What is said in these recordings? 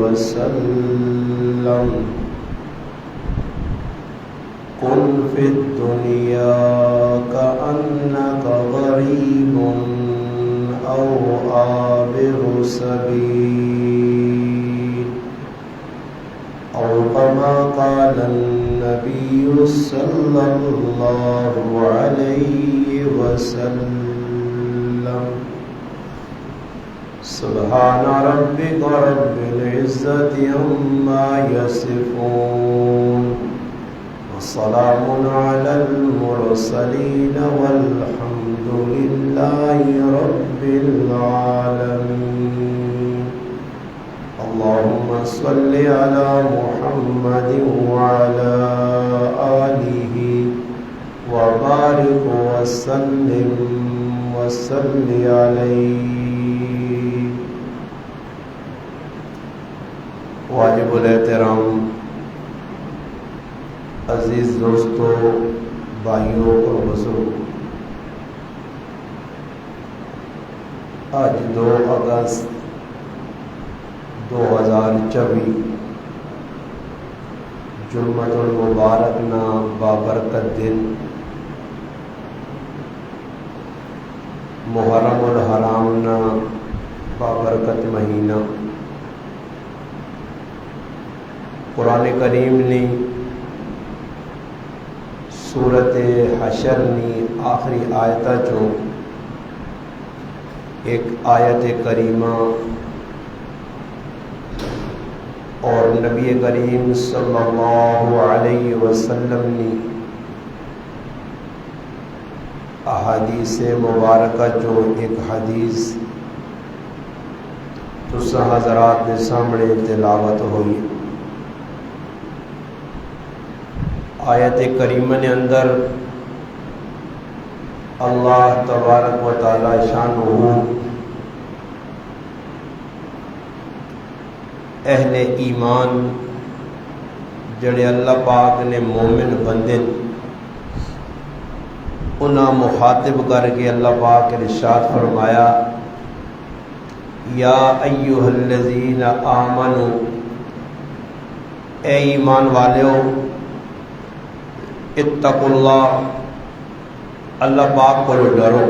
وسلم كن في الدنيا كأنك غريب أو عابر سبيل أو كما قال النبي صلى الله عليه وسلم سبحان ربك رب العزة عما يصفون وسلام على المرسلين والحمد لله رب العالمين. اللهم صل على محمد وعلى آله وبارك وسلم عليه. واجب الاحترام عزیز دوستوں، بھائیوں اور بزرگوں، آج 2 اگست 2024 جمعۃ المبارک نا بابرکت دن، محرم الحرام نا بابرکت مہینہ. قرآن کریم نے سورت حشر نی آخری آیتہ چو ایک آیت کریمہ اور نبی کریم صلی اللہ علیہ وسلم نے احادیث مبارکہ جو ایک حدیث تساں حضرات کے سامنے تلاوت ہوئی. آیت کریمہ نے اندر اللہ تبارک و تعالی شانہ اہل ایمان جڑے اللہ پاک نے مومن بندے انہاں مخاطب کر کے اللہ پاک نے ارشاد فرمایا، یا ایھا الذین آمنو، اے ایمان والو، اتقوا اللہ، اللہ پاک کو ڈرو،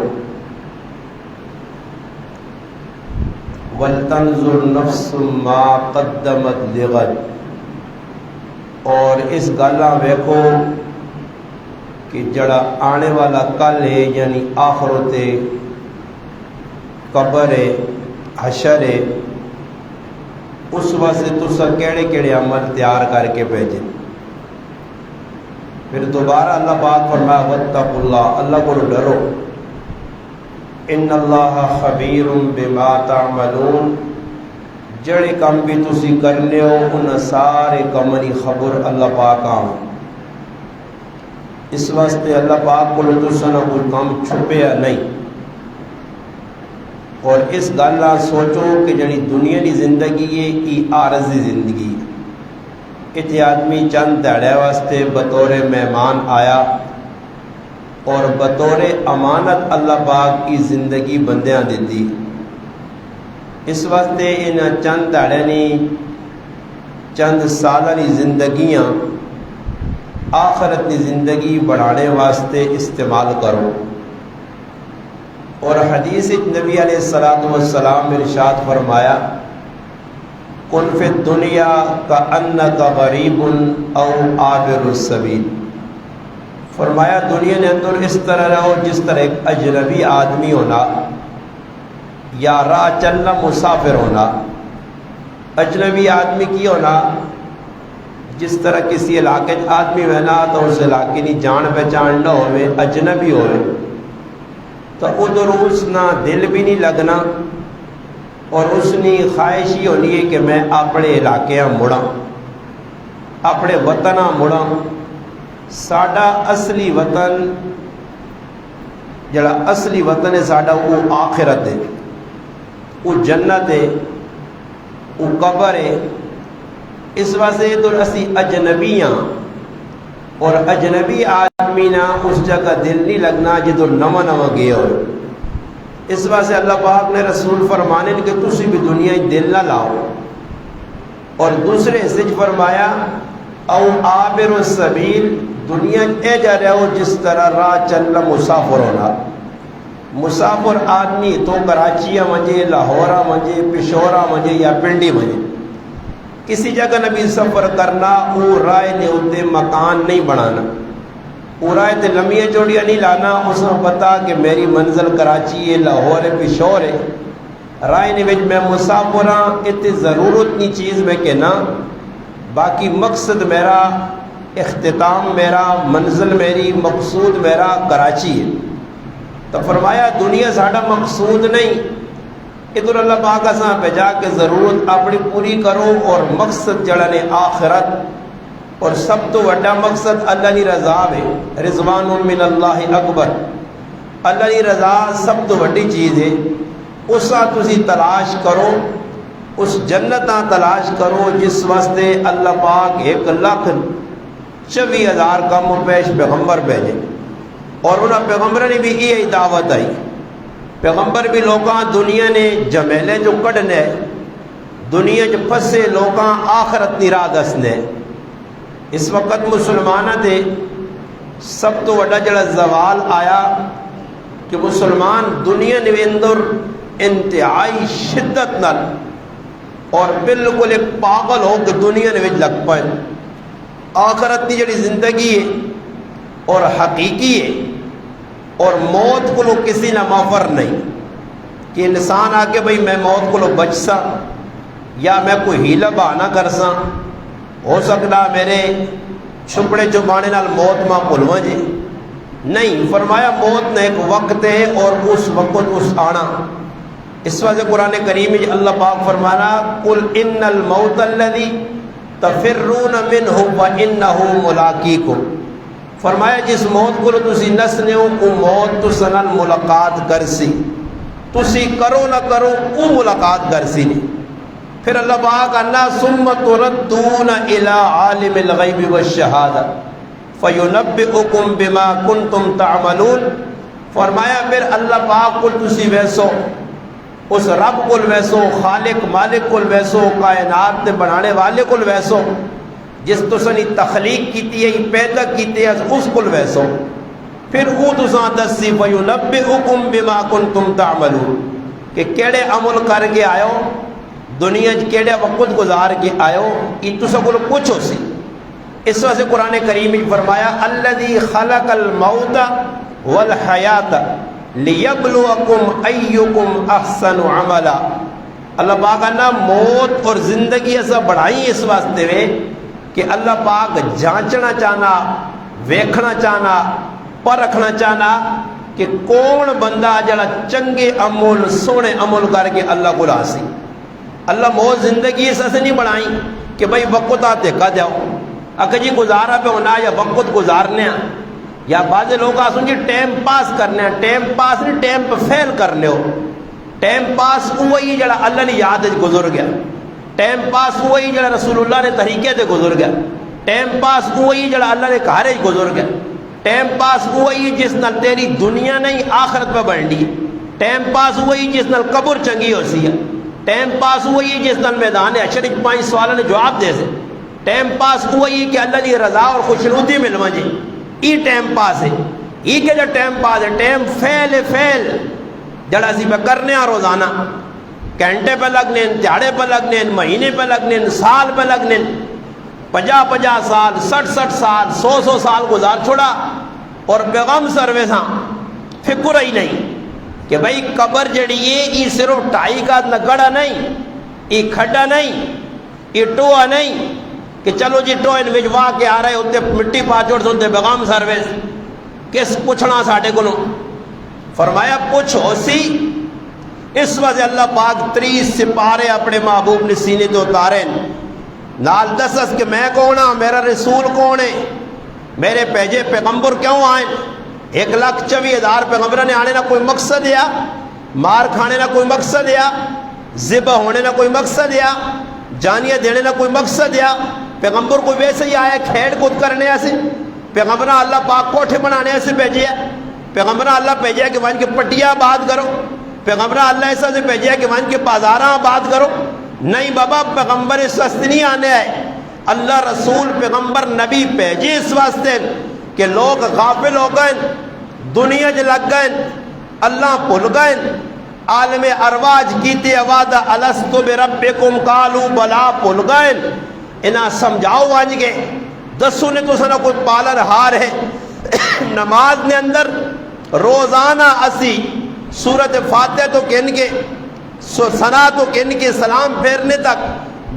وَلْتَنْظُرْ نَفْسٌ مَا قَدَّمَتْ لِغَدٍ، اور اس گالاں ویکھو کہ جڑا آنے والا کل ہے یعنی آخرت ہے، قبر ہے، حشر ہے، اس واسطے تساں کیڑے کیڑے عمل تیار کر کے بھیجے. پھر دوبارہ اللہ پاک فرمایا واتقوا اللہ، اللہ کو ڈرو، ان اللہ خبیر بما تعملون، جڑے کام بھی تسی کرنے ہو ان سارے کام دی خبر اللہ پاک آن. اس واسطے اللہ پاک کو تساں کوئی کام چھپیا نہیں. اور اس گل سوچو کہ جڑی دنیا دی زندگی ہے یہ عارضی زندگی ہے. اتنے آدمی چند دیہڑے واسطے بطور مہمان آیا اور بطور امانت اللہ پاک کی زندگی بندیاں دیتی. اس واسطے ان چند دیہڑے نہیں چند سالہ کی زندگیاں آخرت کی زندگی بڑھانے واسطے استعمال کرو. اور حدیث نبی علیہ الصلوۃ والسلام نے ارشاد فرمایا، کن فی الدنیا کأنک غریب او عابر السبیل، فرمایا دنیا کے اندر اس طرح رہو جس طرح ایک اجنبی آدمی ہونا یا راہ چلنا مسافر ہونا. اجنبی آدمی کی ہونا جس طرح کسی علاقے آدمی ہونا تو اس علاقے کی جان پہچان نہ ہوئے، اجنبی ہوئے تو ادھر اس نہ دل بھی نہیں لگنا اور اس نے خواہش ہی ہونی ہے کہ میں اپنے علاقے مڑاں، اپنے وطن مڑاں. ساڈا اصلی وطن جڑا اصلی وطن ہے ساڈا وہ آخرت ہے، وہ جنت ہے، وہ قبر ہے. اس واسطے تو اسی اجنبی ہاں اور اجنبی آدمی نہ اس جگہ دل نہیں لگنا جدو نواں نواں گیا ہو. اس واسطے اللہ پاک نے رسول فرمانے کہ تسی بھی دنیا دل نہ لاؤ. اور دوسرے حصے فرمایا او عابر السبیل، دنیا اے جا رہے ہو جس طرح راہ چلنا مسافر ہونا. مسافر آدمی تو کراچی منجے، لاہورا منجے، پشورا منجے یا پنڈی منجے، کسی جگہ نبی سفر کرنا وہ رائے نے ہوتے مکان نہیں بنانا، وہ رائے تے لمحے چوڑیاں نہیں لانا. اس نے پتا کہ میری منزل کراچی ہے، لاہور ہے، پشور ہے، رائے نے میں مسافر ہاں، اتنی ضرورت نہیں چیز میں کہنا، باقی مقصد میرا، اختتام میرا، منزل میری، مقصود میرا کراچی ہے. تو فرمایا دنیا ساڑھا مقصود نہیں، ادھر اللہ پاک اساں پہ جا کے ضرورت اپنی پوری کرو، اور مقصد جڑنے آخرت، اور سب تو وڈا مقصد اللہ کی رضا ہے. رضوان من اللہ اکبر، اللہ کی رضا سب تو وڈی چیز ہے. اس تسی تلاش کرو، اس جنتاں تلاش کرو جس واسطے اللہ پاک 1,24,000 کم پیش پیغمبر بھیجے، اور انہاں پیغمبر نے بھی یہ دعوت آئی. پیغمبر بھی لوکاں دنیا نے جمیلے جو کڑنے، دنیا جو پھسے لوکاں آخرت نہیں راہ دسنے. اس وقت مسلمانہ دے سب تو وڈا جڑا زوال آیا کہ مسلمان دنیا نے اندر انتہائی شدت نال اور بالکل ایک پاگل ہو کہ دنیا نے لگ پائے. آخرت کی جڑی زندگی ہے اور حقیقی ہے، اور موت کو لو کسی نہ مفر نہیں کہ انسان آ کے بھئی میں موت کو لو بچ سا، یا میں کوئی ہیلا بہانہ کر سا، ہو سکتا میرے چھپڑے چھپانے نال موت ماں بھولواں جی. نہیں، فرمایا موت نے ایک وقت ہے اور اس وقت اس آنا. اس وجہ قرآن کریم میں اللہ پاک فرمانا قل ان الموت الذی تفرون منہ فانہ ملاقیکم، فرمایا جس موت کو تسی نسنے ہو وہ موت تو سنن ملاقات کرسی، تسی کرو نہ کرو وہ ملاقات کرسی نہیں. پھر اللہ پاک اللہ ثم تردون الی عالم الغیب والشہادہ فینبئکم بما کنتم تعملون. فرمایا پھر اللہ پاک کو تسی ویسو، اس رب کو ویسو، خالق مالک کو ویسو، کائنات نے بنانے والے کو ویسو، جس تسنی تخلیق کیتی ہے پیدا کیتی ہے اس کو ویسو. پھر او تساں دسی فینبئکم بما کنتم تعملون کہ کیڑے عمل کر کے آئے ہو دنیا کیڑے وقت گزار کے آئے ہو، یہ تساں کو پوچھو سی. اس وجہ سے قرآن کریم میں فرمایا الذی خلق الموت والحیات لیبلوکم ایکم احسن عملا. اللہ پاک نے موت اور زندگی ایسا بڑھائی اس واسطے میں کہ اللہ پاک جانچنا چاہنا، ویکھنا چاہنا، پرکھنا چاہنا کہ کون بندہ جڑا چنگے عمل سونے عمل کر کے اللہ کو راسی. اللہ موت زندگی ایسا سے نہیں بڑھائی کہ بھئی وقت آتے کا جاؤ اگر جی گزارا پہ ہونا یا وقت گزارنے ہیں، یا بعض لوگ آسن جی ٹیم پاس کرنے ہیں. ٹیم پاس نہیں، ٹیم پہ فیل کرنے ہو. ٹیم پاس وہی جڑا اللہ نے یاد گزر گیا، ٹیم پاس وہی جڑا رسول اللہ نے طریقے سے گزر گیا، ٹیم پاس وہی جڑا اللہ نے کہارے گزر گیا، ٹیم پاس وہی جس نال تیری دنیا نہیں آخرت پہ بڑھنی، ٹیم پاس وہی جس نال قبر چنگی ہو سی ہے، ٹیم پاس وہی جس نال میدان حشر 5 سوالوں نے جواب دے سے، ٹیم پاس وہی کہ اللہ کی رضا اور خوشنودی ملوا جی. یہ ٹیم پاس ہے. یہ کہ جو ٹیم پاس ہے ٹیم فیل فیل جڑا سی پہ کرنے ہیں روزانہ، گھنٹے پہ لگنے، دیہڑے پہ لگنے، مہینے پہ لگنے، سال پہ لگنے، 50 سال، 60 سال، 100 سال گزار چھوڑا، اور بیغم سرویساں فکر ہی نہیں کہ بھئی قبر جڑی ہے یہ صرف ٹائی کا گڑا نہیں، یہ کھڈا نہیں، یہ ٹوہ نہیں کہ چلو جی ٹوہ ان وجوا کے آ رہے ہوتے مٹی پاچوڑ سنتے بیغم سرویس کس پوچھنا ساڑھے کو. فرمایا پوچھو سی. اس وجہ اللہ پاک 30 سپارے اپنے محبوب نے سینے تو اتارے نال دسس کہ میں کون ہاں، میرا رسول کون ہے، میرے پیجے پیغمبر کیوں آئیں. 1,24,000 پیغمبر نے آنے نہ کوئی مقصد یا مار کھانے نہ کوئی مقصد یا ذبح ہونے نہ کوئی مقصد یا جانیہ دینے نہ کوئی مقصد یا پیغمبر کو ویسے ہی آیا کھیڑ کود کرنے ایسے. پیغمبر اللہ پاک کوٹھے بنانے ایسے بھیجیا، پیغمبر اللہ بھیجیا کہ وہاں کے پٹیاں آباد کرو، پیغمبر اللہ ایسا سے بھیجیا کہ وہاں کے بازاراں آباد کرو. نہیں بابا پیغمبر اس واسطے نہیں آنے آئے، اللہ رسول پیغمبر نبی بھیجے اس واسطے کہ لوگ غافل ہو گئے، دنیا جو لگ گئے، اللہ بھول گئے، عالم ارواج کیتے وعدہ الستو بربکم قالوا بلا بھول گئے، انہاں سمجھاؤ آج گے دسو نے تو سنا کوئی پالن ہار ہے۔ نماز نے اندر روزانہ اسی سورت فاتحہ تو کہن کے سنا تو کہن کے سلام پھیرنے تک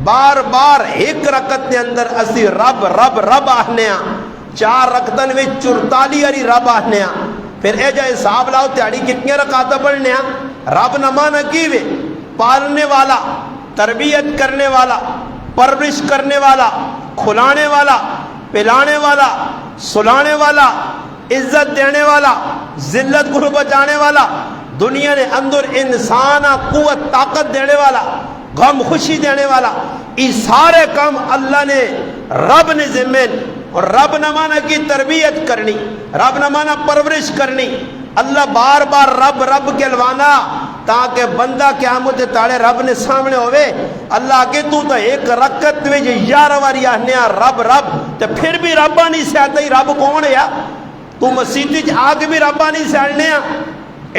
بار بار ایک رکعت نے اندر اسی رب رب رب آہنے ہاں، 4 رکعتن میں 44 علی رب آہنے ہاں۔ پھر اے جا حساب لاؤ تیاری کتنی رکعتیں پڑھنے ہاں؟ رب نمانا کیوے پالنے والا، تربیت کرنے والا، پرورش کرنے والا، کھلانے والا، پلانے والا، سلانے والا، عزت دینے والا، ذلت کو بچانے والا، دنیا نے اندر انسان قوت طاقت دینے والا، غم خوشی دینے والا، یہ سارے کام اللہ نے رب نے ذمہ، اور رب نہ مانا کی تربیت کرنی، رب نہ مانا پرورش کرنی، اللہ بار بار رب رب کہلوانا تاکہ بندہ قیامت تاڑے رب نے سامنے ہوئے، اللہ کے تو ایک رکعت میں 11 واری آہنے رب رب، تو پھر بھی ربا نہیں سہتا ہی رب کون ہے یا تو مسیحی آگ بھی ربا نہیں سہنے ہیں۔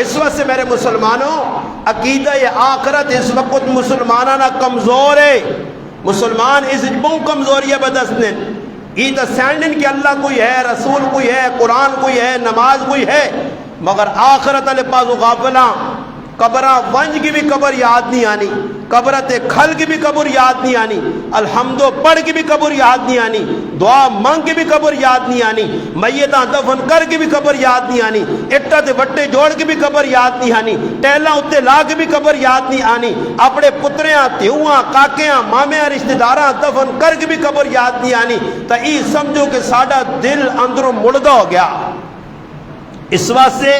اس وقت سے میرے مسلمانوں عقیدہ آخرت اس وقت مسلمانہ کمزور ہے، مسلمان اس بہت کمزوری ہے بدسنے یہ سینڈن کہ اللہ کوئی ہے، رسول کوئی ہے، قرآن کوئی ہے، نماز کوئی ہے، مگر آخرت علی پاسو غافلاں، قبراں ونج کی بھی قبر یاد نہیں آنی، قبرت کھل کی بھی قبر یاد نہیں آنی، الحمدو پڑھ کی بھی قبر یاد نہیں آنی، دعا مانگ کی بھی قبر یاد نہیں آنی، میتاں دفن کر کی بھی قبر یاد نہیں آنی، اٹھا تے وٹے جوڑ کی بھی قبر یاد نہیں آنی، ٹیلاں اتے لا کی بھی قبر یاد نہیں آنی، اپنے پتریاں تیوہاں کاکیاں مامیاں رشتہ داراں دفن کر کی بھی قبر یاد نہیں آنی، تا ای سمجھو کہ ساڈا دل اندروں مردہ ہو گیا۔ اس واسطے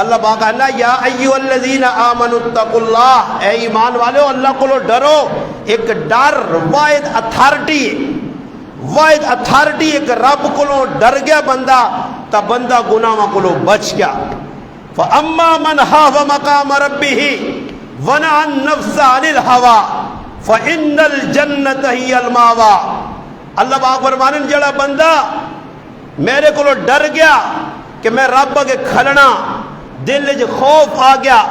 اللہ باقا ہے نا یا ایہو الذین آمنوا اتقوا اللہ، اے ایمان والو اللہ کو ڈرو۔ ایک ڈر واحد اتھارٹی ہے، واحد اتھارٹی ایک رب کو ڈر گیا بندہ تا بندہ گناہوں کو بچ گیا۔ فَأَمَّا مَنْ خَافَ مَقَامَ رَبِّهِ وَنَهَا النَّفْسَ عَنِ الْهَوَىٰ فَإِنَّ الْجَنَّةَ هِيَ الْمَأْوَىٰ۔ اللہ پاک فرمانے جڑا بندہ میرے کو ڈر گیا کہ میں رب کے کھلنا، دل جو خوف آ گیا،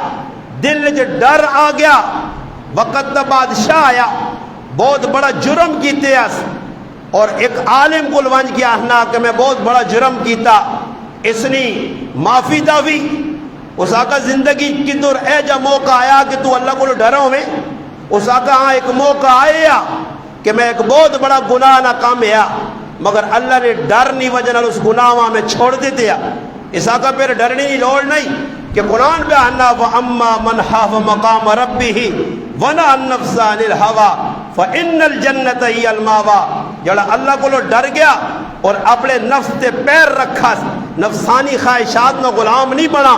دل جو ڈر آ گیا، وقت دا بادشاہ آیا بہت بڑا جرم کیتے اس، اور ایک عالم کو لوانج کیا ہنا کہ میں بہت بڑا جرم کیتا، اس نے معافی داوی، اس آقا زندگی کی دور اے جا موقع آیا کہ تو اللہ کو ڈروں میں، اس آقا ہاں ایک موقع آیا کہ میں ایک بہت بڑا گناہ نہ کام ہے، مگر اللہ نے ڈر نہیں وجہ اس گناہ میں چھوڑ دیتے ہیں۔ اس آقا پھر ڈرنے کی لوڑ نہیں کہ قرآن پہ آنا وَأَمَّا مَنْ خَافَ مَقَامَ رَبِّهِ وَنَهَا النَّفْسَ عَنِ الْهَوَىٰ فَإِنَّ الْجَنَّةَ هِيَ الْمَأْوَىٰ۔ جڑا اللہ کو ڈر گیا اور اپنے نفس تے پیر رکھا، نفسانی خواہشات نہ غلام نہیں بنا،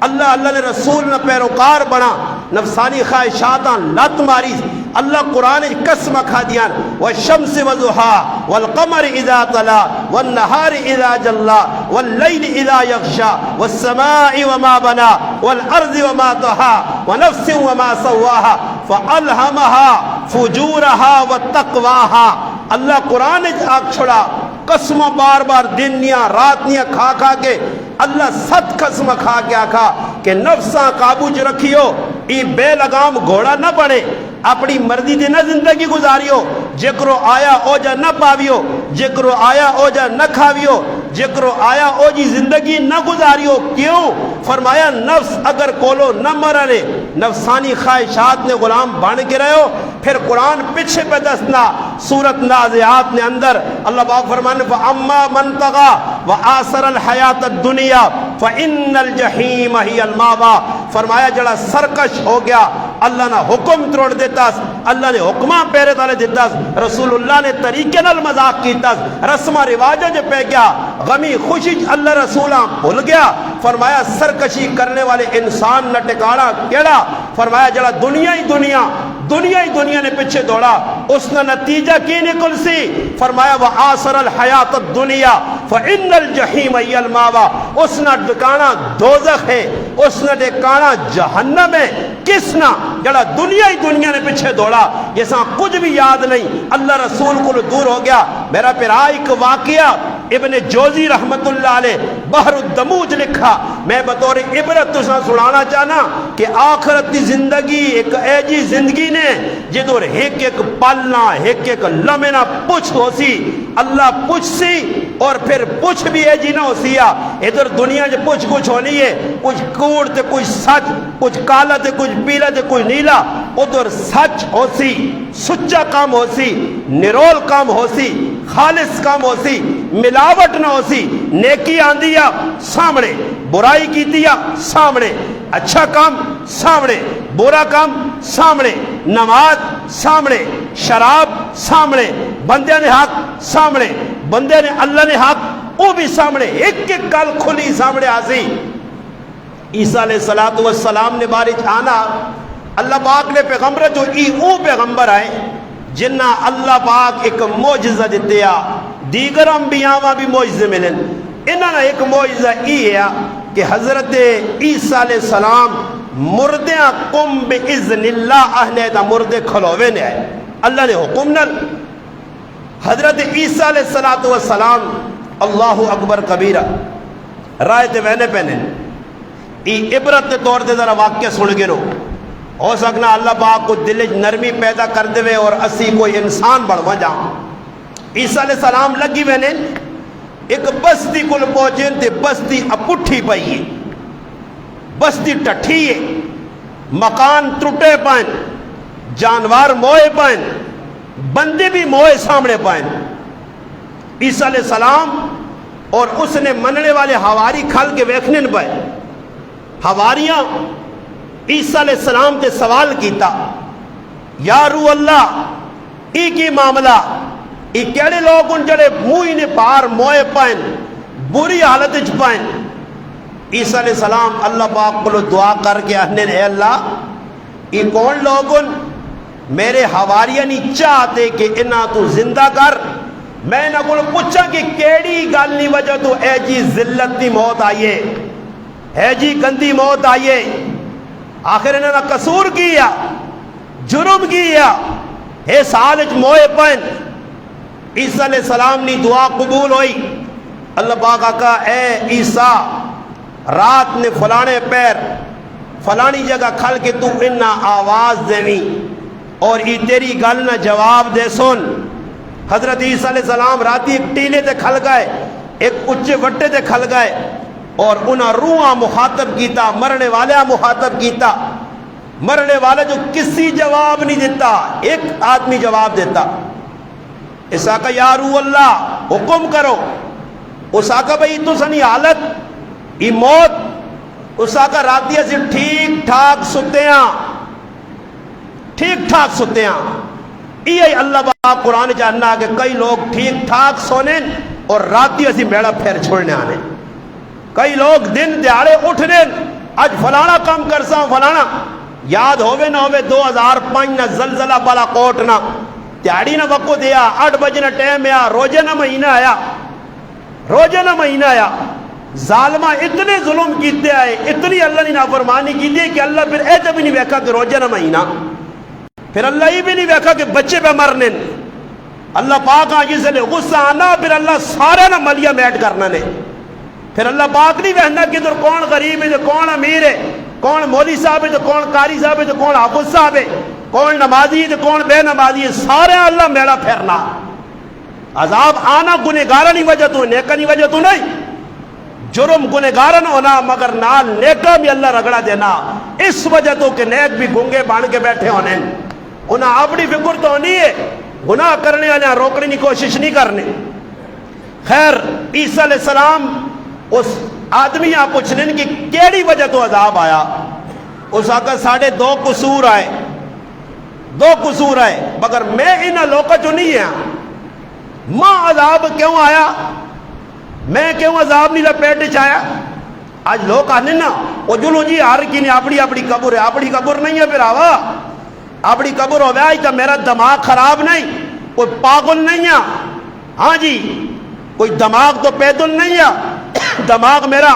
اللہ نے رسول نہ پیروکار بنا، نفسانی خواہشات لت ماری، اللہ قرآن قسم کھا دیا والشمس وضحاها والقمر اذا طلع والنهار اذا جلى والليل اذا يغشى والسماء وما بنى والارض وما طحاها ونفس وما سواها فالهمها فجورها وتقواها۔ اللہ قرآن آگ چھڑا قسموں بار بار دن نیا رات نیا کھا کھا کے اللہ ست قسم کھا کے آکھا کہ نفساں قابو چ رکھیو، ای بے لگام گھوڑا نہ بڑے، اپنی مرضی دے نہ زندگی گزاریو، جکرو آیا او جا نہ پاویو، جکرو آیا او جا نہ کھاویو، جکرو آیا او جی زندگی نہ گزاریو۔ کیوں؟ فرمایا نفس اگر کولو نہ مرنے، نفسانی خواہشات نے غلام بن کے رہو، پھر قرآن پیچھے پہ دسنا سورت نازعات نے اندر اللہ پاک فرمانے فَأَمَّا مَنْ طَغَىٰ وَآثَرَ الْحَيَاةَ الدُّنْيَا فَإِنَّ الْجَحِيمَ هِيَ الْمَأْوَىٰ۔ فرمایا جڑا سرکش ہو گیا، اللہ نے حکم توڑ دیتا، اللہ نے حکمہ پیرے تالے دیتا، رسول اللہ نے طریقے نال مذاق کیتا، رسمہ رواجہ جو پہ گیا، غمی خوشی اللہ رسولہ بھول گیا۔ فرمایا سرکشی کرنے والے انسان نہ ٹکاڑا کیڑا، فرمایا جڑا دنیا ہی دنیا نے پیچھے دوڑا، اس کا نتیجہ کی نکل سی؟ فرمایا وآثر الحیات الدنیا فإن الجحیم ہی الماوا، اس نے ٹھکانا دوزخ ہے، اس نے ٹھکانا جہنم ہے۔ کس نہ جڑا دنیا ہی دنیا نے پیچھے دوڑا، جیسا کچھ بھی یاد نہیں، اللہ رسول کو دور ہو گیا۔ میرا پیرا ایک واقعہ ابن جوزی رحمت اللہ علیہ بحر الدموج لکھا، میں بطور عبرت تسا سنانا چاہنا کہ آخرت کی زندگی ایک ایجی زندگی نے جدور ایک ایک پلنا ایک ایک لمحہ پوچھ ہو سی، اللہ پوچھ سی اور پھر پوچھ بھی ایجی نہ ہو سیا۔ ادھر دنیا جو پوچھ کچھ ہونی ہے، کچھ کوڑ تے کچھ سچ، کچھ کالا تے کچھ پیلا تے کچھ نیلا، ادھر سچ ہو سی، سچا کام ہو سی، نرول کام ہو سی، خالص کام ہو سی، ملاوٹ نہ ہو سی، نیکی آندیا سامنے، برائی کی دیا سامنے، اچھا کام سامنے، برا کام سامنے، نماز سامنے، شراب سامنے، بندے نے حق سامنے، بندے نے اللہ نے حق وہ بھی سامنے، ایک ایک گل کھلی سامنے آسی۔ عیسیٰ علیہ السلام نے بارش آنا، اللہ پاک نے پیغمبر جو او پیغمبر آئے جنہ اللہ پاک ایک معجزہ دیتے آ، دیگر انبیاء بھی معجزے ملن، انہوں نے ایک معجزہ یہ ہے کہ حضرت عیسیٰ علیہ السلام مردیاں قم باذن اللہ اہنے تا مردے کھلوے نے آئے، اللہ نے حکم نل حضرت عیسیٰ علیہ السلام اللہ اکبر کبیرہ رائے تے وینے پہنے ای عبرت طور تے ذرا واقعہ سن گے رو، ہو سکنا اللہ پاک کو دل نرمی پیدا کر دے اور اسی کوئی انسان بڑھوا جاؤں۔ عیسیٰ علیہ السلام لگی وینے ایک بستی کل پہنچیں تے بستی اپٹھی پئی ہے، بستی ٹٹھی ہے، مکان ٹوٹے پائیں، جانوار موئے پائیں، بندے بھی موئے سامنے پائیں۔ عیسیٰ علیہ السلام اور اس نے مننے والے حواری کھل کے ویکھنے پائے، حواریاں عیسیٰ علیہ السلام تے سوال کیتا، یا روح اللہ ای کی معاملہ، ای کیڑے لوگ ان جڑے موئی نے پار موئے پائیں بری حالت اچ پائیں۔ عیسیٰ علیہ السلام اللہ پاک کو دعا کر کے اہنے اے اللہ ای کون لوگن میرے حواریہ نہیں چاہتے کہ انہاں تو زندہ کر، میں نہ کو پوچھا کہ کیڑی گل نہیں وجہ تو اے جی ذلت دی موت آئیے، اے جی گندی موت آئیے، آخر انہوں نے قصور کیا، جرم کیا، اے سالج موئے پائیں۔ عیسیٰ علیہ السلام نے دعا قبول ہوئی، اللہ پاک کہا اے عیسیٰ رات نے فلانے پیر فلانی جگہ کھل کے تو انہا آواز دیویں اور ای تیری گل نہ جواب دے سن۔ حضرت عیسیٰ علیہ السلام راتی ایک ٹیلے تے کھل گئے، ایک اچھے وٹے تے کھل گئے اور انہاں روحاں مخاطب کیتا، مرنے والے مخاطب کیتا، مرنے والے جو کسی جواب نہیں دیتا، ایک آدمی جواب دیتا، اس آقا یا روح اللہ حکم کرو، اس آقا بھئی تو سنی حالت ای موت، اس آقا راتی سے ٹھیک ٹھاک ستے ہیں، ٹھیک ٹھاک ستے ہیں۔ یہ اللہ پاک قرآن جاننا کہ کئی لوگ ٹھیک ٹھاک سونے اور راتی سے بیڑا پھیر چھوڑنے آنے، کئی لوگ دن دیاڑے اٹھنے آج فلانا کام کرسا فلانا، یاد ہوئے نہ ہوئے 2005 نہ زلزلہ بالا کوٹ نہ تیاڑی نہ وقت دیا 8 بجے نہ ٹائم آیا، روزے نہ مہینہ آیا، روزے نہ مہینہ آیا، ظالمہ اتنے ظلم کیتے آئے، اتنی اللہ نے نافرمانی کی دی کہ اللہ پھر ایسا بھی نہیں ویکھا کہ روزے نہ مہینہ، پھر اللہ یہ بھی نہیں ویکھا کہ بچے پہ مرنے، اللہ پاک آج سے لے غصہ آنا، پھر اللہ سارا نہ ملیہ میٹ کرنا نے، پھر اللہ پاک نہیں وہنا کہ ادھر کون غریب ہے، کون امیر ہے، کون مولی صاحب ہے، کون قاری صاحب ہے، کون حافظ صاحب ہے، کون نمازی ہے، کون بے نمازی ہے، سارے اللہ میڑا پھیرنا۔ عذاب آنا گنہگارہ نہیں وجہ تو، نیکہ نہیں وجہ تو نہیں، جرم گنہگارہ نہ ہونا مگر نال نیکہ بھی اللہ رگڑا دینا، اس وجہ تو کہ نیک بھی گنگے بان کے بیٹھے ہونے، انہاں اپنی فکر تو ہونی ہے، گناہ کرنے والے روکنے کی کوشش نہیں کرنے۔ خیر عیسیٰ علیہ السلام اس آدمی آپ پوچھنے کہ کیڑی وجہ تو عذاب آیا، اس آقا 2.5 قصور آئے، 2 قصور آئے، مگر میں انہاں لوکا جو نہیں ہے ماں عذاب کیوں آیا، میں کیوں عذاب نہیں لپیٹ چایا۔ آج لوگ آنے نا وہ جلو جی ہر کی نے اپنی اپنی قبر ہے، اپنی قبر نہیں ہے پھر آوا اپنی قبر ہو گیا تو میرا دماغ خراب نہیں، کوئی پاگل نہیں ہے، ہاں جی کوئی دماغ تو پیدل نہیں ہے، دماغ میرا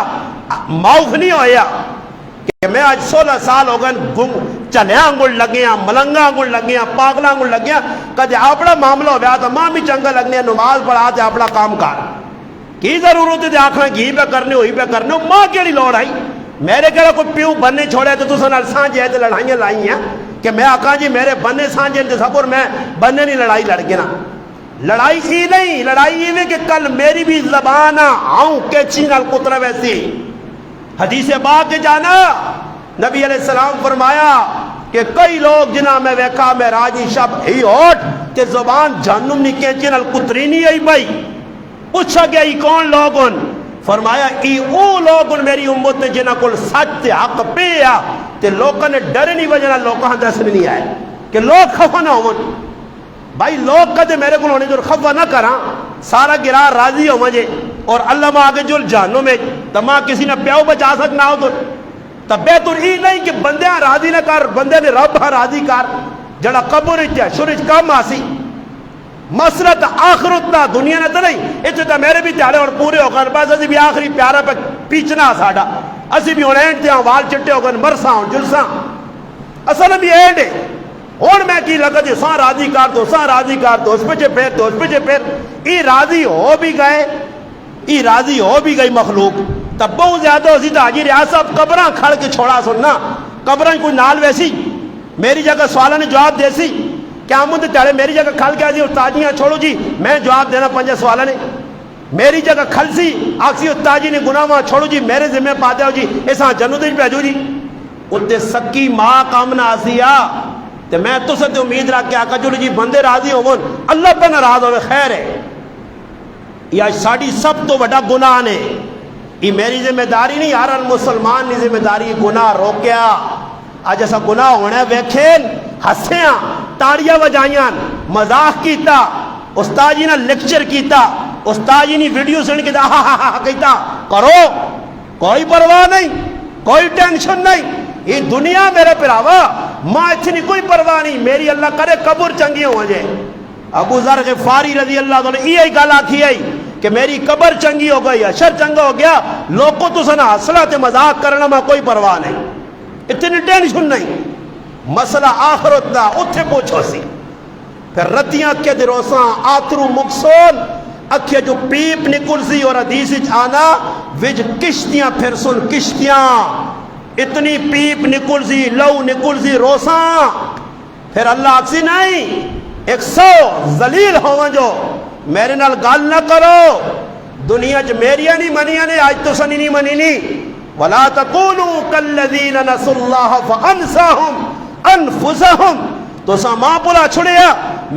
معاف نہیں ہویا کہ میں آج 16 سال ہو گئے چلیا گل لگیا، ملنگا گل لگیا، پاگلا گل لگیا، کدے اپنا معاملہ ہو گیا تو ماں بھی چنگا لگنے نماز پڑھا تے اپنا کام کر کی ضرورت ہے آخنا گھی پہ کرنے ہوئی پہ کرنے ماں کیڑی لوڑ آئی میرے کہڑا کوئی پیو بننے چھوڑے تو تساں نال سانجھے تے لڑائیاں لائی ہیں کہ میں آقا جی میرے بننے سانجھے تے سب اور میں بننے نہیں لڑائی لڑ کے نا لڑائی ہی نہیں، لڑائی یہ کہ کل میری بھی زبان آؤں کیچی نال کترا ویسی حدیث پاک کے جانا نبی علیہ السلام فرمایا کہ کئی لوگ جنہاں میں ویکھا میں راجی شب ہی ہوٹ کہ زبان جہنم نہیں کیچی نال کتری نہیں آئی بھائی پوچھا گیا ای کون لوگن فرمایا ای او لوگن میری امت نے جنہاں کل سچ تے حق پہ آ تے لوگوں نے ڈر نہیں وجہ لوگوں دس نہیں آئے کہ لوگ خفا نہ ہون بھائی لوگ کدے میرے کو ہونے جو خفا نہ کراں سارا گرا راضی ہو مجھے اور اللہ ماں آگے جو جہنم میں تمام کسی نے پیو بچا سکنا ہو تو تب بہتر ہی نہیں کہ بندے راضی نہ کر بندے نے رب راضی کر جڑا قبر ہے شرج کم آسی مسرت آخرت نہ دنیا نہ تو نہیں اتنے تو میرے بھی تیارے اور پورے ہو گئے بس اسی بھی آخری پیارا پہ پیچنا ساڑا اسی بھی اینڈ تے وال چٹے ہو گئے مرساں جلساں اصل بھی اینڈ ہے اور میں کی لگا جی ساں راضی کر دو ساں راضی کر دو اس پچھے پھر دو اس پچھے پھر ای راضی ہو بھی گئے ای راضی ہو بھی گئی مخلوق تب بہت زیادہ اسی تو حاجی ریاض صاحب قبراں کھڑ کے چھوڑا سننا قبراں کوئی نال ویسی میری جگہ سوالہ نے جواب دے سی کیا مجھے تیرے میری جگہ کھل کے آجی استاجیاں چھوڑو جی میں جواب دینا پنجہ سوالہ نے میری جگہ کھل سی آکسی استاجی نے گناہ وہاں چھوڑو جی میرے ذمہ پاتے ہو جی ایسا جنت پہ جو جی اتنے سکی ماں کامنا آسیا تو میں تو سے امید رکھ کے آقا جی بندے راضی ہوں اللہ پہ ناراض ہوئے خیر ہے یا ساڑی سب تو بڑا گناہ نے یہ میری ذمہ داری نہیں ہر مسلمان نے ذمہ داری گناہ روکیا آج ایسا گناہ ہونا ہے ویکھیں ہسیاں تاڑیاں وجائیاں مزاق کیتا استاد جی نے لیکچر کیتا استاد جی نے ویڈیو سن کیتا ہا ہا ہا کیتا کرو کوئی پرواہ نہیں کوئی ٹینشن نہیں یہ دنیا میرے پراوا ماں اتنی کوئی پرواہ نہیں میری اللہ کرے قبر چنگی ہو جائے ابو ذر غفاری رضی اللہ عنہ یہی گل آکھی ہے کہ میری قبر چنگی ہو گئی اشر چنگا ہو گیا لوگوں تو سنا ہنسنا تے مذاق کرنا میں کوئی پرواہ نہیں اتنی ٹینشن نہیں مسئلہ آخرت دا اتھے پوچھو سی پھر رتیاں کے دروساں آترو مقصول اکھے جو پیپ نکل سی اور حدیث آنا وج کشتیاں پھر سن کشتیاں اتنی پیپ نکل سی لو نکل سی روساں پھر اللہ اکسی نہیں 100 ذلیل ہوں جو میرے نال گال نہ کرو دنیا جو میریاں نہیں منیاں نے آج تو سنی نہیں منی نہیں وَلَا تَقُولُوا كَالَّذِينَ نَسُوا اللَّهَ فَأَنْسَاهُمْ أَنفُسَهُمْ تو سا ماں پولا چھڑیا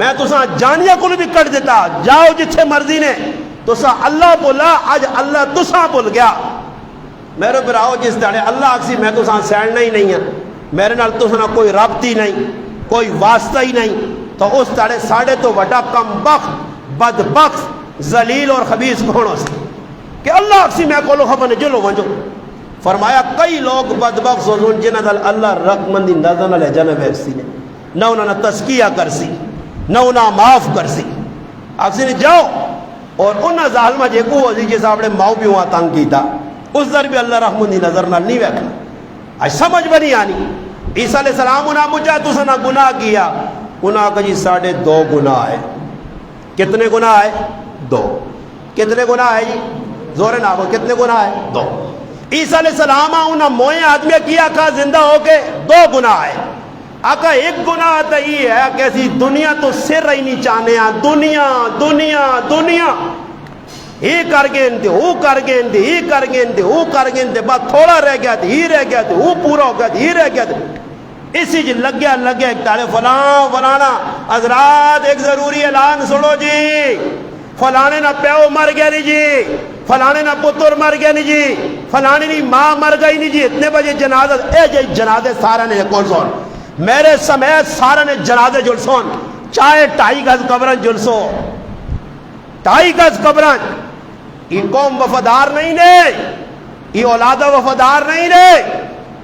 میں تو سا جانیہ کو بھی کٹ دیتا جاؤ جتھے مرضی نے تو سا اللہ بولا آج اللہ تو سا بول گیا میرے پر آؤ جس داڑے اللہ آکسی میں تو سا سینڈنا ہی نہیں ہے میرے نال تو سا کوئی رابطی نہیں کوئی واسطہ ہی نہیں تو اس داڑے ساڑھے تو وڈا کم بخت بدبخت ذلیل اور خبیث کھوڑوں سے کہ اللہ آکسی میں کولو خبر جلو ونجو فرمایا کئی لوگ بدبخت ہوزون جنہ دل اللہ رق مندی نظر نہ لے جنہ بیکسی نے نہ انہوں نے تذکیہ کر سی نہ انہوں معاف کر سی آکسی نے جاؤ اور انہوں ظالمہ جے کو ہوزی جیسا اپنے ماؤ بھی وہاں تنگ کی تھا اس در بھی اللہ رق مندی نظر نہ نہیں بیکھنا آج سمجھ بنی آنی عیسیٰ علیہ السلام انہوں مجھا تو سنہ گناہ کیا انہوں کا جی 2.5 گناہ ہے کتنے گناہ ہے 2 کتنے گناہ ہے جی زور نہ ہو کتنے گناہ ہے 2 عیسیٰ علیہ السلام انہوں موئے آدمی کیا کہا زندہ ہو کے 2 گناہ ہے آقا ایک گناہ تو یہ ہے کہ ایسی دنیا تو سر ہی نہیں چاہنے ہیں دنیا دنیا دنیا ہی کر گئے اندے ہو کر گئے اندے ہی کر گئے اندے ہو کر گئے اندے بعد تھوڑا رہ گیا تھے ہی رہ گیا تھے وہ پورا ہو گیا تھے ہی رہ گیا تھے اسی جی لگ گیا ایک تارے فلاں فلانا حضرات ایک ضروری اعلان سنو جی فلانے نہ پیو مر گیا نہیں جی فلانے نہ پتر مر گیا نہیں جی فلانے نہیں ماں مر گئی نہیں جی اتنے بجے جنازہ اے جی جنازے سارا نے کون سون میرے سمیت سارا نے جنازے جلسون چاہے 2.5 گز قبرن جلسو 2.5 گز قبرن یہ قوم وفادار نہیں نے یہ اولادہ وفادار نہیں نے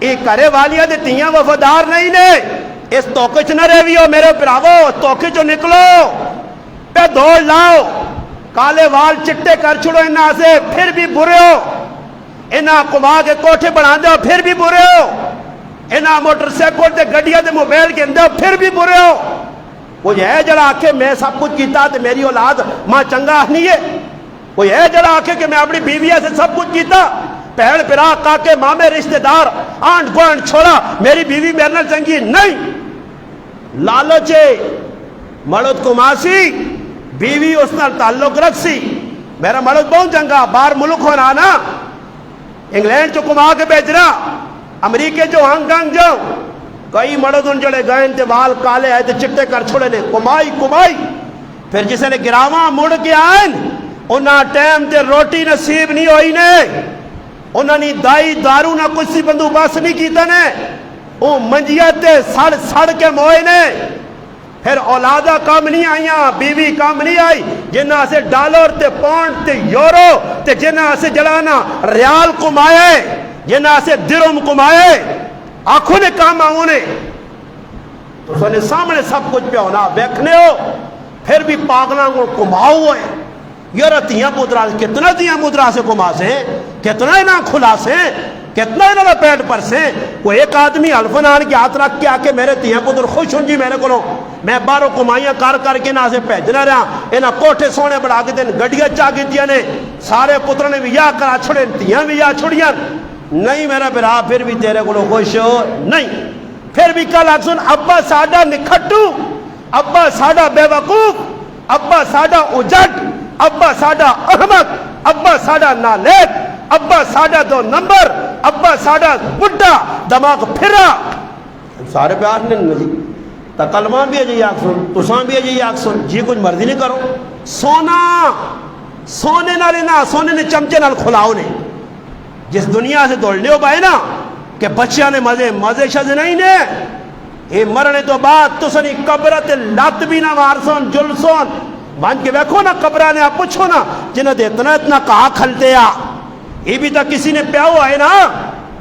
یہ کرے والیاں دے تیاں وفادار نہیں نے اس ਧੋਖੇ 'ਚ نہ رہو میرے بھراوو, ਧੋਖੇ 'ਚੋਂ نکلو, پہ دوڑ لاؤ, کالے وال چٹے کر چھوڑو انہاں سے, پھر بھی برے ہو, انہاں کما کے کوٹھے بنا دو پھر بھی برے ہو, انہاں موٹر سائیکل تے گڈیاں تے موبائل کے اندر پھر بھی برے ہو. کوئی ہے جڑا آکھے میں سب کچھ کیتا تے میری اولاد ماں چنگا نہیں ہے؟ کوئی ہے جڑا آکھے کہ میں اپنی بیویہ سے سب کچھ کیتا, پہل پرا کاکے مامے رشتہ دار آنٹ گوانٹ چھوڑا, میری بیوی میرے نال چنگی نہیں؟ لالچے مرد کو ماسی بیوی اس نال تعلق رکھ سی, میرا مرد بہت چنگا, باہر ملک ہونا نا, انگلینڈ چو کما کے بیچنا, امریکہ جو ہنگ ہنگ جو, کئی مرد ان جڑے گئے تے وال کالے آئے تے چٹے کر چھوڑے نے, کمائی کمائی, پھر جسے نے گراواں مڑ کے آئیں انہاں ٹائم تے روٹی نصیب نہیں ہوئی نے, انہاں نے دائی دارو نہ کچھ سی بندوبست نہیں کیتا نے, وہ منجیت تے سڑ سڑ کے موئے نے, پھر اولادہ کام نہیں آئیاں, بیوی کام نہیں آئی, جنہ سے ڈالر تے پاؤنڈ تے یورو تے جنہ سے جلانا ریال کمائے, جنہ سے درہم کمائے, آنکھوں نے کام آؤں نے, تو سونے سامنے سب کچھ پہ ہونا بیکھنے ہو, پھر بھی پاگلاں کو کماؤ ہوئے. یار تیاں پترا کتنا تیاں پترا سے کما سے, کتنا انہاں کھلا سے, کتنا انہاں پیٹ پر سے. کوئی ایک آدمی الفن آن کے ہاتھ رکھ کے آ کے میرے تیاں پتر خوش ہوں جی میرے کو, میں باہروں کمائیاں کر کے نہ سے بھیجنا رہا, انہاں کوٹھے سونے بڑھا کے دن گڈیاں چاہ کے دیا نے, سارے پتر نے بھی یا کرا چھوڑے, تیاں بھی یا چھوڑیاں نہیں. میرا برا پھر بھی تیرے کو خوش ہو نہیں, پھر بھی کل اکسن ابا ساڈا نکھٹو, ابا ساڈا بے وقوف, ابا ساڈا اجٹ, ابا ساڈا احمق, ابا ساڈا نالیک, ابا ساڈا 2 نمبر, ابا ساڈا بڈھا دماغ پھرا, سارے پیار نے نجی تکلمان بھی اجی آگ سن, تسان بھی اجی آگ سن, جی کچھ مرضی نہیں کرو. سونا سونے نہ لینا, سونے نے چمچے نال کھلاؤ نے, جس دنیا سے دوڑنے ہو پائے نا کہ بچیاں نے مزے شز نہیں نے, یہ مرنے تو بعد تو سنی قبرت لات بھی نہ مارسون جلسون مان کے بیکھو نا قبرانے, آپ پوچھو نا جنہوں نے اتنا کہا کھلتے آ, یہ بھی تو کسی نے پیاؤ آئے نا,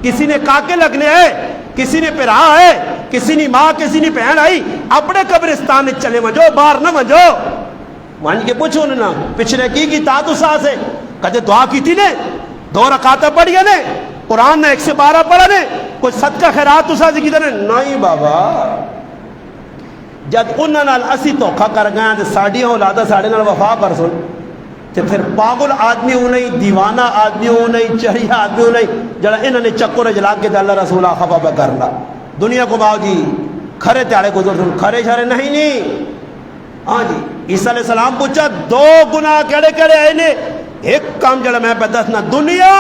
کسی نے کاکے لگنے آئے, کسی نے پیرا ہے, کسی نے ماں کسی نے پہن آئی, اپنے قبرستان نے چلے مجھو باہر نہ مجھو. مان کے پوچھو نا پچھلے کی تاتو سا سے کہتے دعا کی تھی نے, 2 رکعتیں پڑھیا نے, قرآن نے 112 پڑھا نے, کوئی صدقہ خیرات تو سا سے کی نے نہیں بابا. جد انہاں نال اسی دھوکھا کر گئے تے ساڈیاں اولاداں ساڈے نال وفا کر سن, تے پھر پاگل آدمی ہو نہیں, دیوانہ آدمی ہو نہیں, چہیا آدمی ہو نہیں, جڑا انہاں نے چکر جلا کے اللہ رسول خفا پہ کرنا. دنیا کو باؤ جی کھرے تیارے گزر سن, کھرے شرے نہیں. ہاں جی عیسیٰ علیہ السلام پوچھا 2 گناہ کیڑے کیڑے آئے نے, ایک کام جڑا میں پہ دسنا, دنیا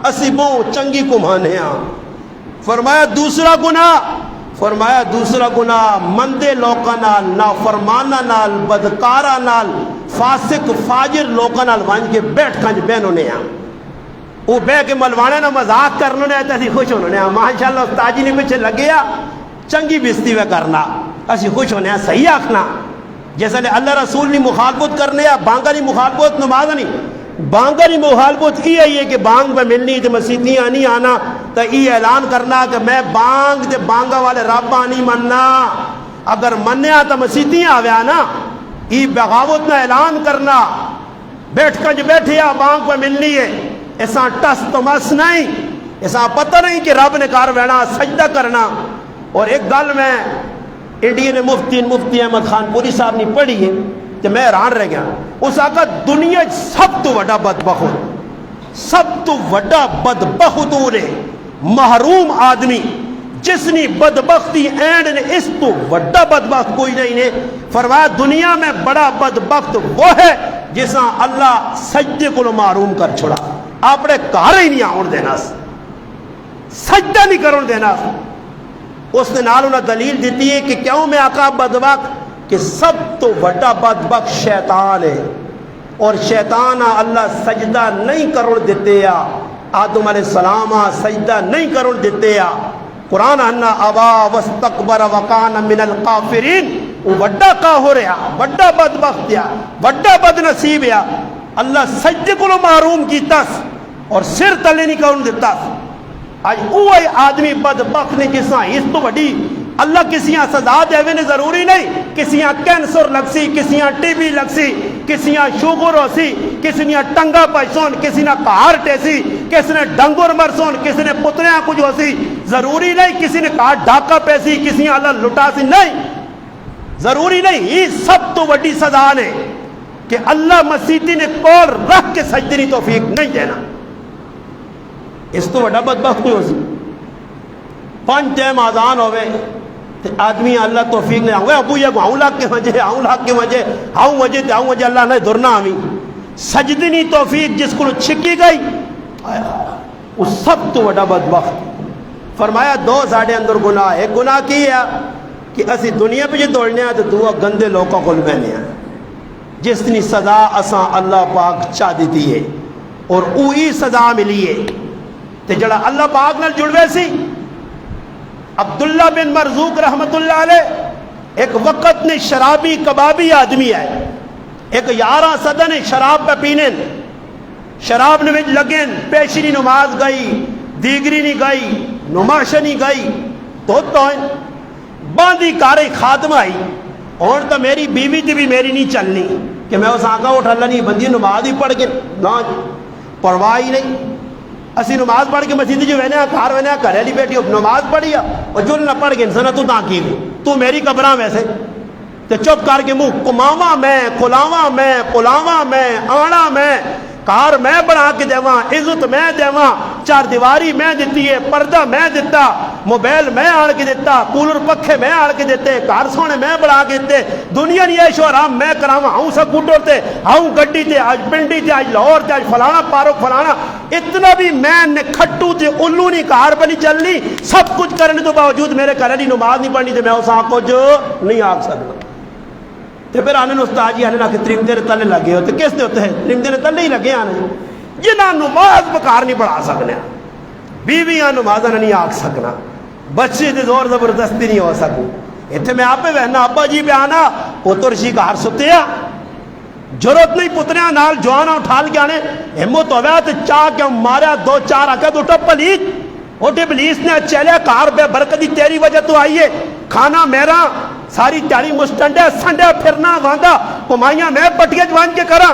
اسی بہت چنگی کمانے ہاں. فرمایا دوسرا گناہ مندے لوکاں نال, نافرماناں نال, بدکاراں نال, فاسق فاجر لوکاں نال وانج کے بیٹھ کنج بہنوں نے ہاں, وہ بہ کے ملوانے نہ مذاق کرنے نے تے خوش ہونے ہاں. ماشاءاللہ استاد جی نے پیچھے لگیا چنگی بیزتی میں کرنا, اسی خوش ہونے ہاں, صحیح آکھنا. جیسے اللہ رسول نے مخالفت کرنے ہاں, بانگا نہیں مخالفت نماز نہیں, بانگا نہیں مخالفت یہ ہے کہ بانگ میں ملنی تے مسیتیاں نہیں آنا, تو یہ اعلان کرنا کہ میں بانگ تے بانگا والے رابا نہیں مننا, اگر منیا تو مسیتیاں آویا نا, یہ بغاوت نہ اعلان کرنا, بیٹھ کنج بیٹھے آ بانگ پہ ملنی ہے, ایسا ٹس تو مس نہیں, ایسا پتہ نہیں کہ رب نے کار وینا سجدہ کرنا. اور ایک گل میں انڈین مفتی احمد خان پوری صاحب نے پڑھی ہے کہ میں حیران رہ گیا. اس آقا دنیا سب تو وڈا بدبخت, سب تو وڈا بدبخت ہے محروم آدمی, جس نے بدبختی اینڈ نے, اس تو وڈا بدبخت کوئی نہیں نے. فرمایا دنیا میں بڑا بدبخت وہ ہے جسا اللہ سجدے کو محروم کر چھوڑا, اپنے گھر ہی نہیں آن دینا, سجدہ نہیں کرن دینا. اس نے نال انہیں دلیل دیتی ہے کہ کیوں میں آقا بدبخت, کہ سب تو بڑا بدبخت شیطان ہے, اور شیطان اللہ سجدہ نہیں کرن دیتے یا, آدم علیہ السلام سجدہ نہیں کرن دیتے یا. قرآن انا ابا واستکبر وکان من الکافرین, وہ بڑا کافر ہے, بڑا بدبخت ہے, بڑا بد نصیب ہے. اللہ سجدے کو محروم کیتا اور سر تلے نہیں کرن دیتا. آج اوہ آدمی بدبخت نے جسا اس تو بڑی اللہ کسیاں سزا دے نے ضروری نہیں، کسیاں کینسر لگ سی، کسیاں ٹی بی لگ سی، کسیاں شوگر ہو سی، کسیاں ٹنگا پائسون، کسی نے کہار ٹیسی، کسی نے ڈنگر مرسون، کسی نے پتریاں کچھ ہو سی، ضروری نہیں کسی نے کہا ڈاکہ پیسی، کسی اللہ لٹا سی، نہیں ضروری نہیں، یہ سب تو وڈی سزا نے کہ اللہ مسیحی نے کول رکھ کے سجدے کی توفیق نہیں دینا، اس تو وڈا بدبخت نہیں ہو سی۔ 5 ٹائم آزان ہوئے تو آدمی اللہ توفیق نہیں آؤں گے ابو یہ آؤں لاکھ کے وجہ آؤں لاکھ کے وجہ آؤں وجہ اللہ نے درنا آمین سجدے کی توفیق جس کو چھکی گئی اس سب تو وڈا بدبخت۔ فرمایا 2 ساڑھے اندر گناہ، ایک گناہ کی ہے کہ اسی دنیا پہ جو دوڑنے ہیں تو 2 گندے لوگوں کو بہنے ہیں جس نے سزا اساں اللہ پاک چاہ دیتی ہے اور اوہی سزا ملی ہے تے جڑا اللہ پاک نال جڑوے سی۔ عبداللہ بن مرزوق رحمت اللہ علیہ ایک وقت نے شرابی کبابی آدمی ہے، ایک 11 صدہ نے شراب پہ پینے، شراب نے لگیں، پیشری نماز گئی، دیگری نہیں گئی، نماش نہیں گئی، تو باندھی کاری خاتمہ آئی اور تو میری بیوی تھی بھی میری نہیں چلنی کہ میں اس آنکھا اٹھ اللہ نہیں بندی نماز ہی پڑھ کے نہ پرواہ ہی نہیں، اسی نماز پڑھ کے مسجد جو وینے کار وینے گھر والی بیٹھی نماز پڑھی اور جو نہ پڑھ کے انسان تو کی تو میری قبراں ویسے تے چپ کر کے منہ کماواں میں کھلاواں میں پلاواں میں آنا میں کار میں بنا کے دیواں عزت میں دیواں 4 دیواری میں دیتی ہے پردہ میں دیتا موبائل میں آڑ کے دیتا کولر پکھے میں آڑ کے دیتے کار سونے میں بنا کے دیتے دنیا نہیں عیش و آرام میں کراواں ہوں سکوٹر تے ہوں گڈی تے آج پنڈی تے آج لاہور تے آج فلانا پارک فلانا اتنا بھی میں نے کھٹو تے الو نہیں کار پہ نہیں چلنی سب کچھ کرنے تو باوجود میرے گھر والی نماز نہیں پڑھنی تے میں اس آنکھ کو جو نہیں آنکھ سکتا تے پھر آنے استاد جی آنے لگے ترمدے تلے لگے ہوتے کس دے ہوتے ہیں ترمدے تلے ہی لگے آنے جنہاں نماز بکار نہیں پڑھا سکنے بیویاں نمازاں نہیں آکھ سکنا بچے دے زور زبردستی نہیں ہو سکو اتنے میں آپ پہ بہنا ابا جی پہ آنا پتر جی گھر ستے ہیں ضرورت نہیں پتریاں نال جوانا اٹھال کے آنے ہمت ہویا تے چاہ کے ماریا 2-4 آکے تو اٹھا پلیت اٹھے پلیس نے چلے کار بے برکتی تیری وجہ تو آئیے کھانا میرا ساری تیاری مستنڈے سنڈے پھرنا واندہ کمائیاں میں پٹیے جوان کے کرا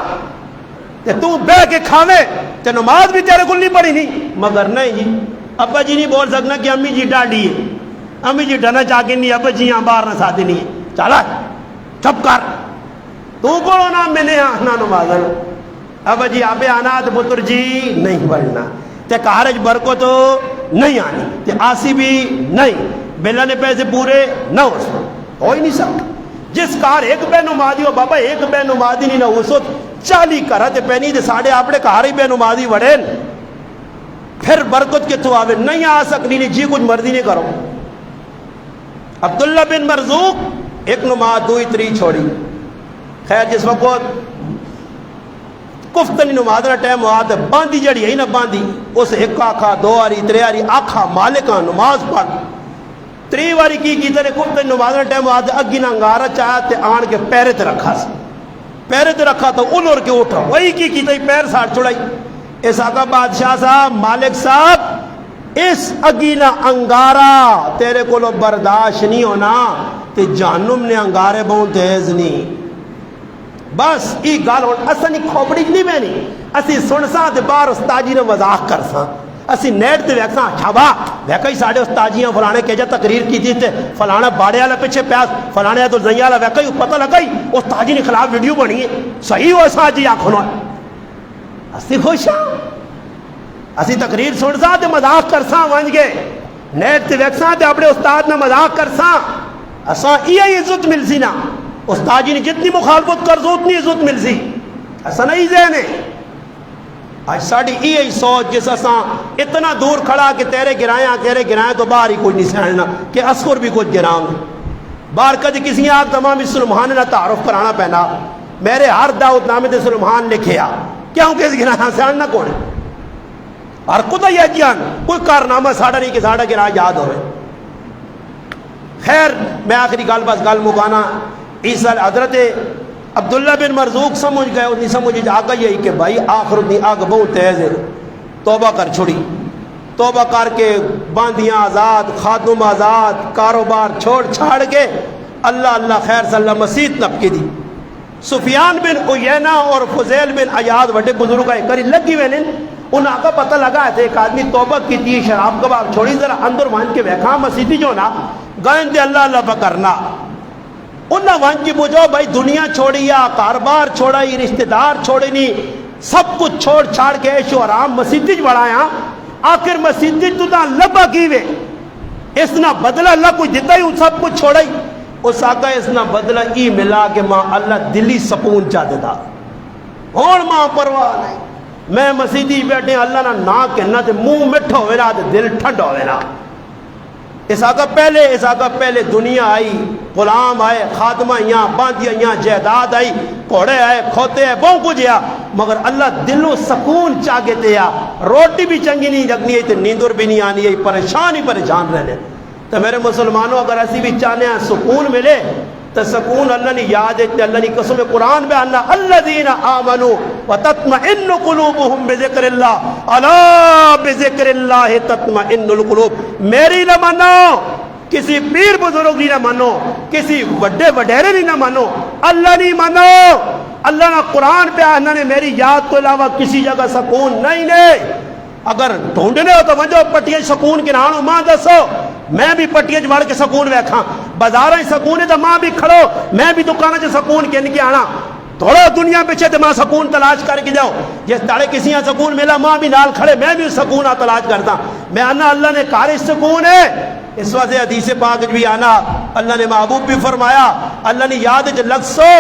تے تو بے کے کھاوے تے نماز بھی تیرے کو نہیں پڑھی نہیں مگر نہیں جی ابا جی نہیں بول سکنا کہ امی جی ڈاڈی ہے امی جی ڈنا چاہ کے نہیں ابا جی باہر نہ ساتھ نہیں ہے چلا چپ کر تو کڑو نام میں نے آنا نماز ابا جی آبے آنا تو پتر جی نہیں پڑھنا تے کارج برکو تو نہیں آنی تے آسی بھی نہیں بلا نے پیسے پورے نہ ہو سکتے ہو ہی نہیں سکتا جس کار ایک بے نمازی ہو بابا ایک بے نمازی نہیں نہ اس وقت 40 کرتے پہنی تے ساڑھے آپ نے کار ہی بے نمازی وڑے پھر برکت کے تو آوے نہیں آ سکنی نہیں جی کچھ مرضی نہیں کرو عبداللہ بن مرزوق ایک نماز 2-3 چھوڑی خیر جس وقت کفتنی نماز نہ ٹائم ہوا تو باندھی جڑی ہے نہ باندھی اس ایک آکھا 2 آری 3 آری آکھا مالکہ نماز پڑھ 3 واری کی تیرے کفتنی نماز نہ ٹائم ہوا تو اگی نہ انگارہ چاہا تے آن کے پیرے تے رکھا سی پیرے تے رکھا تو الور کے اٹھا وہی کی تے پیر ساڑھ چھڑائی اس آقا بادشاہ صاحب مالک صاحب اس اگینا انگارہ تیرے کو لو برداشت نہیں ہونا تے جہنم نے انگارے بہن تیز نہیں بس ای گال ہون اسا نہیں کھوپڑی نہیں میں نہیں اسی سنسا تے بار استاجی نے مذاق کرسا اسی نیٹ تے ویکسا چھابا ویکئی ساڑھے استاجیاں فلانے کے جا تقریر کی تھی تے فلانا باڑے والا پیچھے پیاس فلانے تو زنگی والا ویکئی پتہ لگئی استاجی نے خلاف ویڈیو بنی ہے صحیح ہو سا جی آنکھوں اسی خوش ہاں اسی تقریر سنسا تے مذاق کرسا وانج گے نیٹ تے ویکسا تے اپنے استاد نے مذاق کرسا اسا یہ عزت مل سی نا استاد جی نے جتنی مخالفت کر دو اتنی عزت مل سی ایسا نہیں ذہن ہے آج ساڑھی یہ سوچ جس اساں اتنا دور کھڑا کہ تیرے گرائیں تو باہر ہی کوئی نہیں سہنا کہ اسکر بھی کچھ گراؤں باہر کدی کسی آگ تمام سلمان نے تعارف کرانا پہنا میرے ہر دعوت نامے تے سلمان لکھیا کیوں کہ اس گرائیں سہنا کون ہے اور کتا یہ جان کوئی کارنامہ ساڑھا نہیں کہ ساڑھا گرائیں یاد ہوئے خیر میں آخری گال بس گال مکانا عیسیٰ حضرت عبداللہ بن مرزوق سمجھ گئے نہیں سمجھ آگا یہی کہ بھائی آخر اتنی آگ بہت تیز ہے توبہ کر چھوڑی توبہ کر کے باندیاں آزاد، خادم آزاد، کاروبار چھوڑ چھاڑ کے اللہ اللہ خیر صلی اللہ مسیت نپ کے دی. سفیان بن عیینہ اور فضیل بن عیاض وڈے بزرگ ہے کری لگی ہوئے نے. انہاں کا پتہ لگا ہے ایک آدمی توبہ کی تھی، شراب کباب چھوڑی، ذرا اندر وہاں کے ویکھاں مسیتی جو نا گائیں دے اللہ اللہ پکرنا. انہاں وہاں کی بوجھو بھائی دنیا چھوڑی یا کاروبار چھوڑا ہی، رشتہ دار چھوڑے نہیں، سب کچھ چھوڑ چھاڑ کے عیش و آرام مسیتی جو بڑھایا. آخر مسیتی تو تا لبا کیوے اس نہ بدلہ اللہ کچھ دیتا ہی، ان سب کچھ چھوڑا ہی. اس آقا اس نہ بدلہ ای ملا کہ ماں اللہ دلی سکون چاہ دیتا اور ماں پرواہ نہیں. میں مسیدی بیٹھے اللہ نہ کہنا تے منہ مٹھا ہوئے نا تے دل ٹھنڈا ہوئے نا. اس آقا پہلے دنیا آئی، غلام آئے، خادمہ یہاں، باندیاں یہاں، جائیداد آئی، گھوڑے آئے، کھوتے آئے، بہت کچھ آیا، مگر اللہ دلوں سکون چاہتے تے آ. روٹی بھی چنگی نہیں لگنی ہے تے نیندر بھی نہیں آنی ہے، پریشان رہنے. تو میرے مسلمانوں اگر ایسی بھی چاہنے ہیں سکون ملے تو سکون اللہ نے یاد ہے. اللہ نے قسم قرآن میں انا الذین آمنوا وتطمئن قلوبهم بذکر اللہ الا بذکر اللہ تطمئن القلوب. میری نہ مانو، کسی پیر بزرگ نہیں نہ مانو، کسی وڈے وڈیرے نہیں نہ مانو، اللہ نہیں مانو. اللہ نے قرآن پہ آنا نے میری یاد کو علاوہ کسی جگہ سکون نہیں. اگر ڈھونڈنے ہو تو وجہ پٹیاں سکون کے نانو ماں دسو، میں بھی پٹیاں وڑ کے سکون ویکھاں. بازار سکون ہے تو ماں بھی کھڑو، میں بھی دکانوں سے سکون کے نہیں آنا. تھوڑا دنیا پیچھے تو ماں سکون تلاش کر کے جاؤ. جس تاڑے کسی یہاں سکون ملا ماں بھی نال کھڑے، میں بھی سکون تلاش کرتا. میں آنا اللہ نے کار سکون ہے. اس وجہ حدیث پاک بھی آنا اللہ نے محبوب بھی فرمایا، اللہ نے یاد لگ سو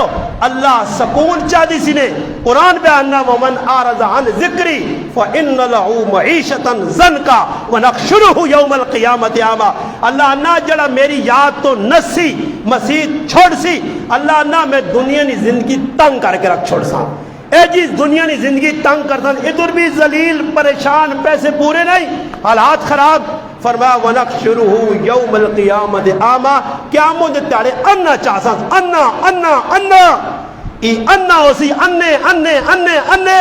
اللہ سکون چاہتی سی نے. قرآن پہ آنا ومن اعرض عن ذکری فإن له معیشتا ضنکا ونحشرہ یوم القیامت اعمی. اللہ انا جڑا میری یاد تو نسی مسیح چھوڑ سی، اللہ انا میں دنیا کی زندگی تنگ کر کے رکھ چھوڑ سا. اے جی دنیا کی زندگی تنگ کرتا، ادھر بھی ذلیل پریشان، پیسے پورے نہیں، حالات خراب. فرمایا وَنَحْشُرُهُ يَوْمَ الْقِيَامَةِ أَعْمَى. قیامت دے تاڑے انا چاہساں انا ای انا ہوسی انے.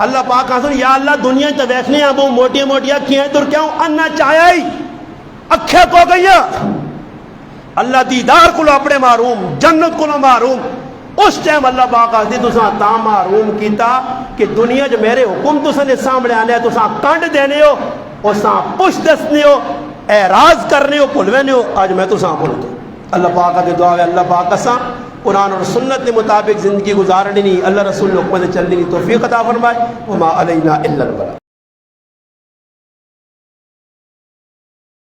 اللہ پاک آسن یا اللہ دنیا تے ویکھنے ہیں وہ موٹیاں کیے تر کیوں انا چاہیا ہی اکھے کو گئی اللہ دیدار کو اپنے محروم، جنت کو محروم. اس ٹائم اللہ پاک آتی تساں تا محروم کیتا کہ دنیا جو میرے حکم تساں نے سامنے آنے تساں کنڈ دینے ہو، اساں پش دسنے ہو، اعراض کرنے ہو، بھولونے ہو. آج میں تو سامنے دو اللہ پاک کی دعا ہے اللہ پاک اساں قرآن اور سنت کے مطابق زندگی گزارنی، اللہ رسول حکم سے چلنی توفیق عطا فرمائے. وما علینا الا البلاغ.